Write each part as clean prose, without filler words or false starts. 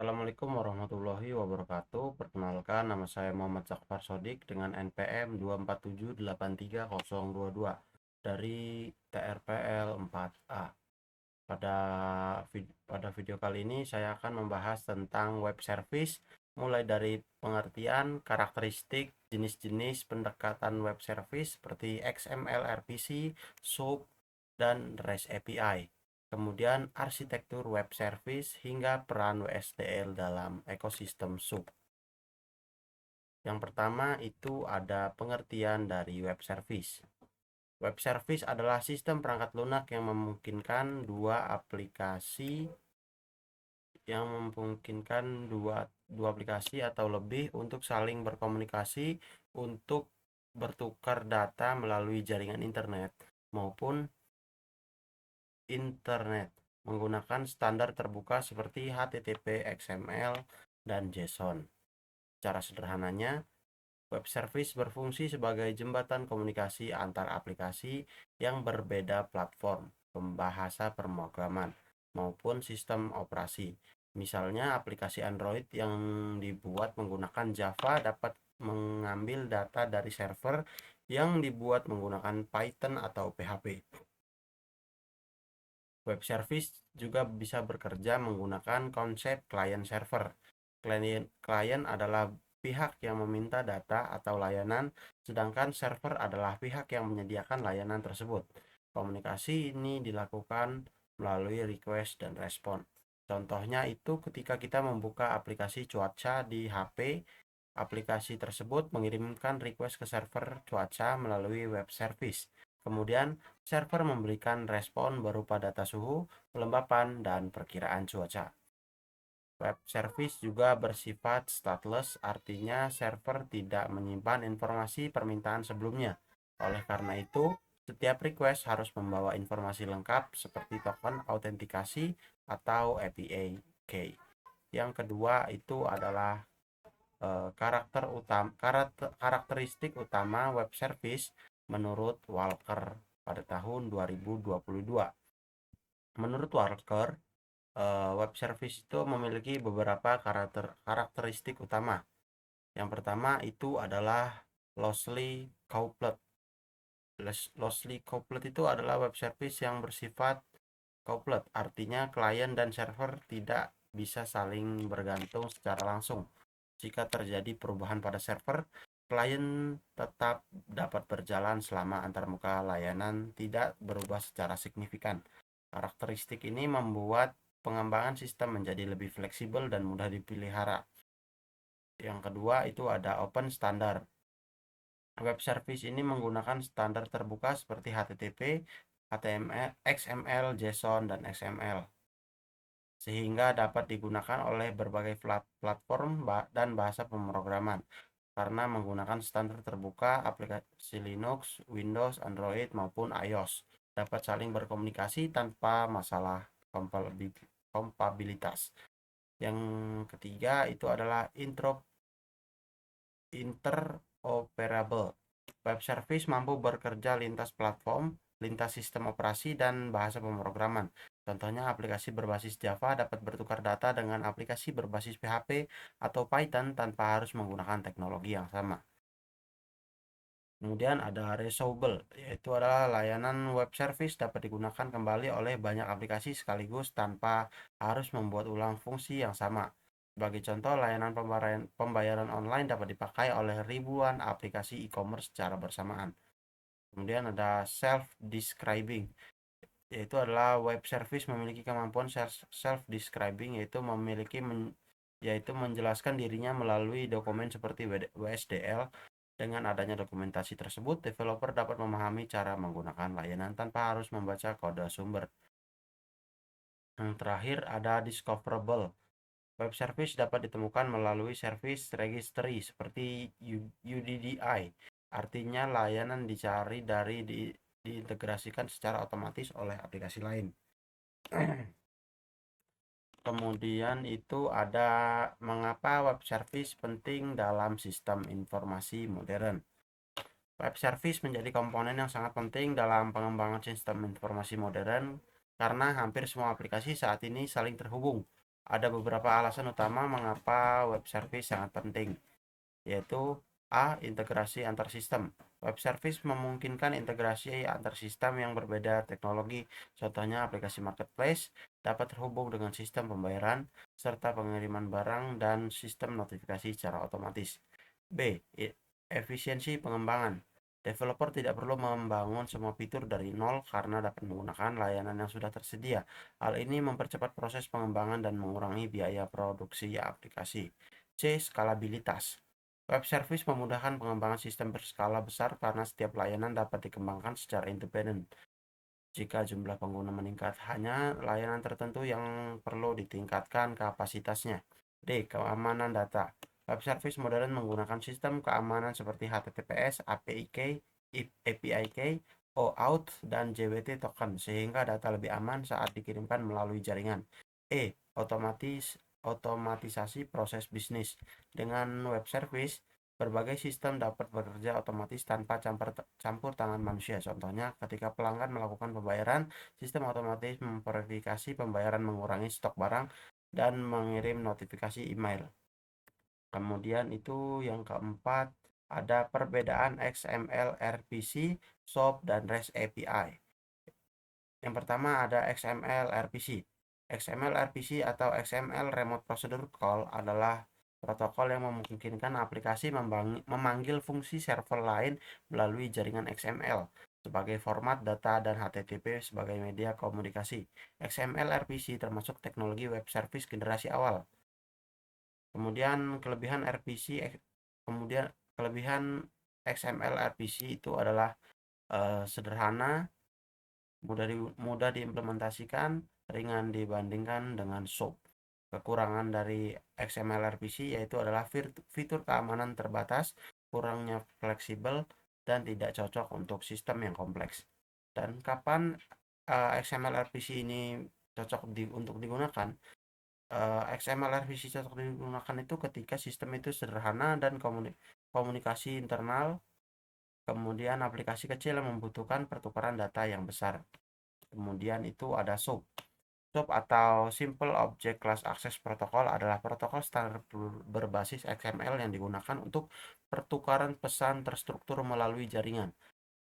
Assalamualaikum warahmatullahi wabarakatuh. Perkenalkan, nama saya Muhammad Zakfar Sodik dengan NPM 247838022 dari TRPL 4A. Pada video kali ini saya akan membahas tentang web service, mulai dari pengertian, karakteristik, jenis-jenis pendekatan web service seperti XML, RPC, SOAP, dan REST API. Kemudian arsitektur web service hingga peran WSDL dalam ekosistem SOAP. Yang pertama itu ada pengertian dari web service. Web service adalah sistem perangkat lunak yang memungkinkan dua aplikasi atau lebih untuk saling berkomunikasi untuk bertukar data melalui jaringan internet maupun internet menggunakan standar terbuka seperti HTTP, XML, dan JSON. Secara sederhananya, web service berfungsi sebagai jembatan komunikasi antar aplikasi yang berbeda platform, bahasa pemrograman, maupun sistem operasi. Misalnya, aplikasi Android yang dibuat menggunakan Java dapat mengambil data dari server yang dibuat menggunakan Python atau PHP. Web service juga bisa bekerja menggunakan konsep client server. Klien adalah pihak yang meminta data atau layanan, sedangkan server adalah pihak yang menyediakan layanan tersebut. Komunikasi ini dilakukan melalui request dan respon. Contohnya itu ketika kita membuka aplikasi cuaca di HP, aplikasi tersebut mengirimkan request ke server cuaca melalui web service. Kemudian, server memberikan respon berupa data suhu, kelembapan, dan perkiraan cuaca. Web service juga bersifat stateless, artinya server tidak menyimpan informasi permintaan sebelumnya. Oleh karena itu, setiap request harus membawa informasi lengkap seperti token autentikasi atau API key. Yang kedua itu adalah karakteristik utama web service menurut Walker pada tahun 2022. Menurut Walker, web service itu memiliki beberapa karakteristik utama. Yang pertama itu adalah loosely coupled. Loosely coupled itu adalah web service yang bersifat coupled, artinya klien dan server tidak bisa saling bergantung secara langsung. Jika terjadi perubahan pada server, klien tetap dapat berjalan selama antarmuka layanan tidak berubah secara signifikan. Karakteristik ini membuat pengembangan sistem menjadi lebih fleksibel dan mudah dipelihara. Yang kedua itu ada open standard. Web service ini menggunakan standar terbuka seperti HTTP, HTML, XML, JSON, dan XML, sehingga dapat digunakan oleh berbagai platform dan bahasa pemrograman. Karena menggunakan standar terbuka, aplikasi Linux, Windows, Android, maupun iOS dapat saling berkomunikasi tanpa masalah kompatibilitas. Yang ketiga itu adalah interoperable. Web service mampu bekerja lintas platform, lintas sistem operasi, dan bahasa pemrograman. Contohnya, aplikasi berbasis Java dapat bertukar data dengan aplikasi berbasis PHP atau Python tanpa harus menggunakan teknologi yang sama. Kemudian ada reusable, yaitu adalah layanan web service dapat digunakan kembali oleh banyak aplikasi sekaligus tanpa harus membuat ulang fungsi yang sama. Sebagai contoh, layanan pembayaran online dapat dipakai oleh ribuan aplikasi e-commerce secara bersamaan. Kemudian ada self-describing, yaitu adalah web service memiliki kemampuan self-describing, yaitu menjelaskan dirinya melalui dokumen seperti WSDL. Dengan adanya dokumentasi tersebut, developer dapat memahami cara menggunakan layanan tanpa harus membaca kode sumber. Yang terakhir ada discoverable. Web service dapat ditemukan melalui service registry seperti UDDI. Artinya layanan dicari diintegrasikan secara otomatis oleh aplikasi lain. Kemudian itu ada mengapa web service penting dalam sistem informasi modern. Web service menjadi komponen yang sangat penting dalam pengembangan sistem informasi modern karena hampir semua aplikasi saat ini saling terhubung. Ada beberapa alasan utama mengapa web service sangat penting, yaitu A. Integrasi antar sistem. Web service memungkinkan integrasi antar sistem yang berbeda teknologi. Contohnya aplikasi marketplace dapat terhubung dengan sistem pembayaran serta pengiriman barang dan sistem notifikasi secara otomatis. B. Efisiensi pengembangan. Developer tidak perlu membangun semua fitur dari nol karena dapat menggunakan layanan yang sudah tersedia. Hal ini mempercepat proses pengembangan dan mengurangi biaya produksi aplikasi. C. Skalabilitas. Web service memudahkan pengembangan sistem berskala besar karena setiap layanan dapat dikembangkan secara independen. Jika jumlah pengguna meningkat, hanya layanan tertentu yang perlu ditingkatkan kapasitasnya. D. Keamanan data. Web service modern menggunakan sistem keamanan seperti HTTPS, API key, API key, OAuth, dan JWT token, sehingga data lebih aman saat dikirimkan melalui jaringan. E. Otomatisasi proses bisnis. Dengan web service, berbagai sistem dapat bekerja otomatis tanpa campur tangan manusia. Contohnya, ketika pelanggan melakukan pembayaran, sistem otomatis memverifikasi pembayaran, mengurangi stok barang, dan mengirim notifikasi email. Kemudian itu yang keempat, ada perbedaan XML RPC, SOAP, dan REST API. Yang pertama ada XML RPC. XML RPC atau XML Remote Procedure Call adalah protokol yang memungkinkan aplikasi memanggil fungsi server lain melalui jaringan XML sebagai format data dan HTTP sebagai media komunikasi. XML RPC termasuk teknologi web service generasi awal. Kemudian kelebihan XML RPC itu adalah sederhana, mudah diimplementasikan, ringan dibandingkan dengan SOAP. Kekurangan dari XML RPC yaitu adalah fitur keamanan terbatas, kurangnya fleksibel, dan tidak cocok untuk sistem yang kompleks. Dan kapan XML RPC ini cocok untuk digunakan? XML RPC cocok digunakan itu ketika sistem itu sederhana dan komunikasi internal, kemudian aplikasi kecil yang membutuhkan pertukaran data yang besar. Kemudian itu ada SOAP. SOAP atau Simple Object Class Access Protocol adalah protokol standar berbasis XML yang digunakan untuk pertukaran pesan terstruktur melalui jaringan.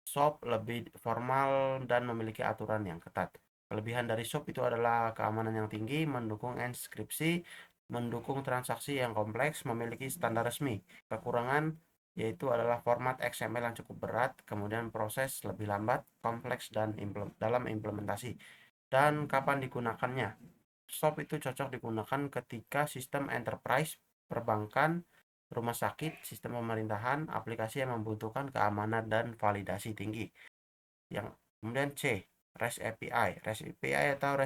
SOAP lebih formal dan memiliki aturan yang ketat. Kelebihan dari SOAP itu adalah keamanan yang tinggi, mendukung enkripsi, mendukung transaksi yang kompleks, memiliki standar resmi. Kekurangan yaitu adalah format XML yang cukup berat, kemudian proses lebih lambat, kompleks, dan dalam implementasi. Dan kapan digunakannya? SOAP itu cocok digunakan ketika sistem enterprise, perbankan, rumah sakit, sistem pemerintahan, aplikasi yang membutuhkan keamanan dan validasi tinggi. Yang kemudian C, REST API. REST API atau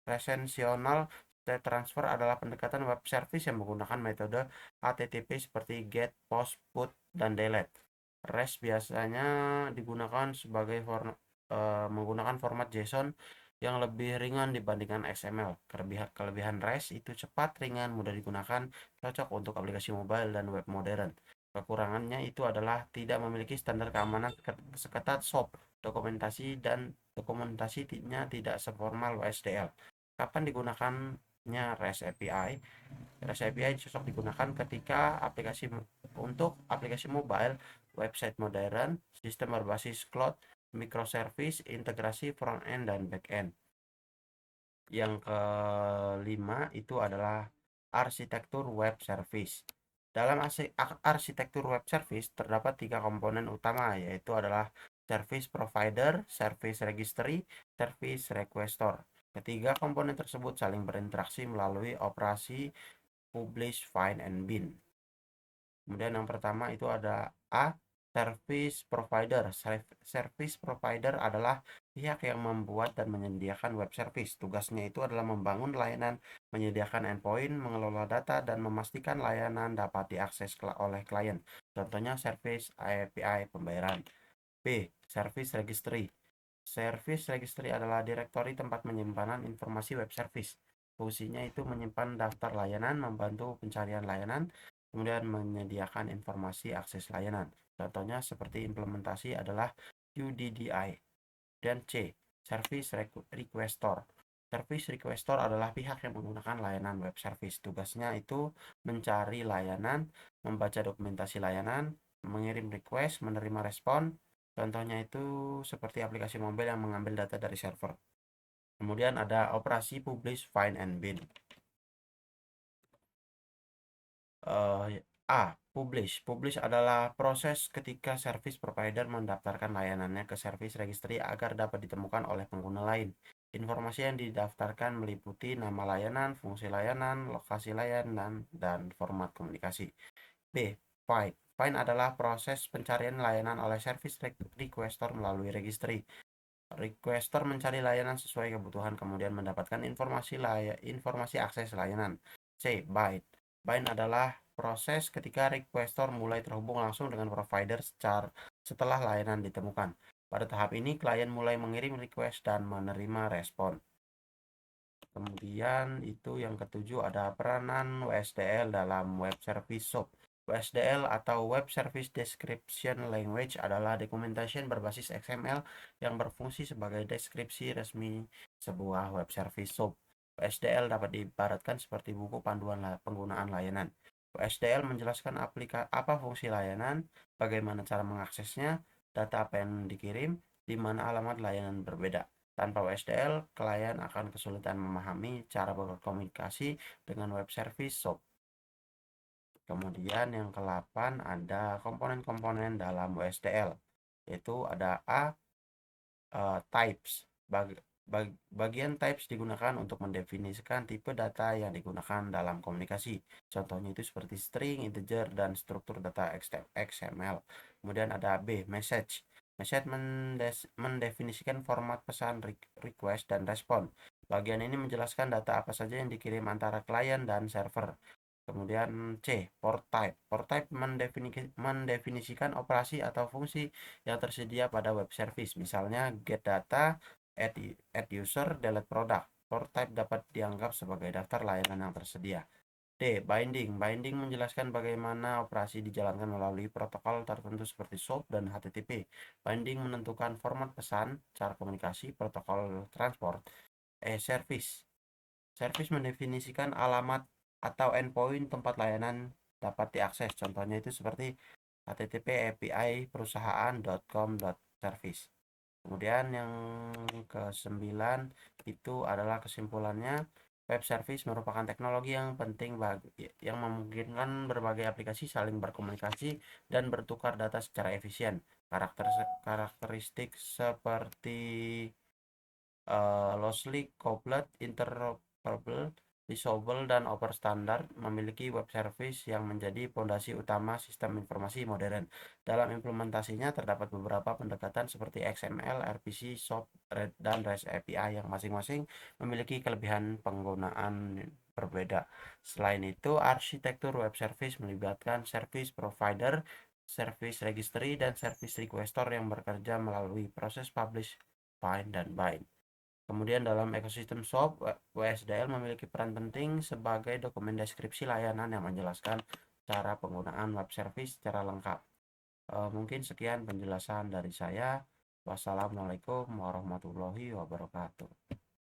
Relational State Transfer adalah pendekatan web service yang menggunakan metode HTTP seperti GET, POST, PUT, dan DELETE. REST biasanya digunakan sebagai menggunakan format JSON yang lebih ringan dibandingkan XML. Kelebihan REST itu cepat, ringan, mudah digunakan, cocok untuk aplikasi mobile dan web modern. Kekurangannya itu adalah tidak memiliki standar keamanan seketat SOAP, dokumentasinya tidak seformal WSDL. Kapan digunakannya REST API? REST API cocok digunakan ketika untuk aplikasi mobile, website modern, sistem berbasis cloud, microservice, integrasi front end dan back end. Yang kelima itu adalah arsitektur web service. Dalam arsitektur web service terdapat 3 komponen utama, yaitu adalah service provider, service registry, service requestor. Ketiga komponen tersebut saling berinteraksi melalui operasi publish, find, and bin. Kemudian yang pertama itu ada A. Service provider. Service provider adalah pihak yang membuat dan menyediakan web service. Tugasnya itu adalah membangun layanan, menyediakan endpoint, mengelola data, dan memastikan layanan dapat diakses oleh klien. Contohnya service API pembayaran. B. Service registry. Service registry adalah direktori tempat penyimpanan informasi web service. Fungsinya itu menyimpan daftar layanan, membantu pencarian layanan, kemudian menyediakan informasi akses layanan. Contohnya seperti implementasi adalah UDDI. Dan C. Service requestor. Service requestor adalah pihak yang menggunakan layanan web service. Tugasnya itu mencari layanan, membaca dokumentasi layanan, mengirim request, menerima respon. Contohnya itu seperti aplikasi mobile yang mengambil data dari server. Kemudian ada operasi publish, find, and bin. Publish. Publish adalah proses ketika service provider mendaftarkan layanannya ke service registry agar dapat ditemukan oleh pengguna lain. Informasi yang didaftarkan meliputi nama layanan, fungsi layanan, lokasi layanan, dan format komunikasi. B. Find. Find adalah proses pencarian layanan oleh service requestor melalui registry. Requestor mencari layanan sesuai kebutuhan kemudian mendapatkan informasi akses layanan. C. Bind. Bind adalah proses ketika requestor mulai terhubung langsung dengan provider setelah layanan ditemukan. Pada tahap ini, klien mulai mengirim request dan menerima respon. Kemudian itu yang ketujuh ada peranan WSDL dalam web service SOAP. WSDL atau Web Service Description Language adalah documentation berbasis XML yang berfungsi sebagai deskripsi resmi sebuah web service SOAP. WSDL dapat diibaratkan seperti buku panduan penggunaan layanan. WSDL menjelaskan apa fungsi layanan, bagaimana cara mengaksesnya, data apa yang dikirim, di mana alamat layanan berbeda. Tanpa WSDL, klien akan kesulitan memahami cara berkomunikasi dengan web service SOAP. Kemudian yang ke-8 ada komponen-komponen dalam WSDL, yaitu ada types. Bagian types digunakan untuk mendefinisikan tipe data yang digunakan dalam komunikasi. Contohnya itu seperti string, integer, dan struktur data XML. Kemudian ada B, message. Message mendefinisikan format pesan, request, dan respon. Bagian ini menjelaskan data apa saja yang dikirim antara klien dan server. Kemudian C, port type. Port type mendefinisikan operasi atau fungsi yang tersedia pada web service. Misalnya get data, add user, delete product. Port type dapat dianggap sebagai daftar layanan yang tersedia. D. Binding. Binding menjelaskan bagaimana operasi dijalankan melalui protokol tertentu seperti SOAP dan HTTP. Binding menentukan format pesan, cara komunikasi, protokol transport. Service. Service mendefinisikan alamat atau endpoint tempat layanan dapat diakses. Contohnya itu seperti http API perusahaan.com.service. Kemudian yang ke-9 itu adalah kesimpulannya, web service merupakan teknologi yang penting yang memungkinkan berbagai aplikasi saling berkomunikasi dan bertukar data secara efisien. Karakteristik seperti loosely coupled, interoperable, reusable, dan open standard memiliki web service yang menjadi fondasi utama sistem informasi modern. Dalam implementasinya terdapat beberapa pendekatan seperti XML, RPC, SOAP, dan REST API yang masing-masing memiliki kelebihan penggunaan berbeda. Selain itu, arsitektur web service melibatkan service provider, service registry, dan service requestor yang bekerja melalui proses publish, find, dan bind. Kemudian dalam ekosistem SOAP, WSDL memiliki peran penting sebagai dokumen deskripsi layanan yang menjelaskan cara penggunaan web service secara lengkap. Mungkin sekian penjelasan dari saya. Wassalamualaikum warahmatullahi wabarakatuh.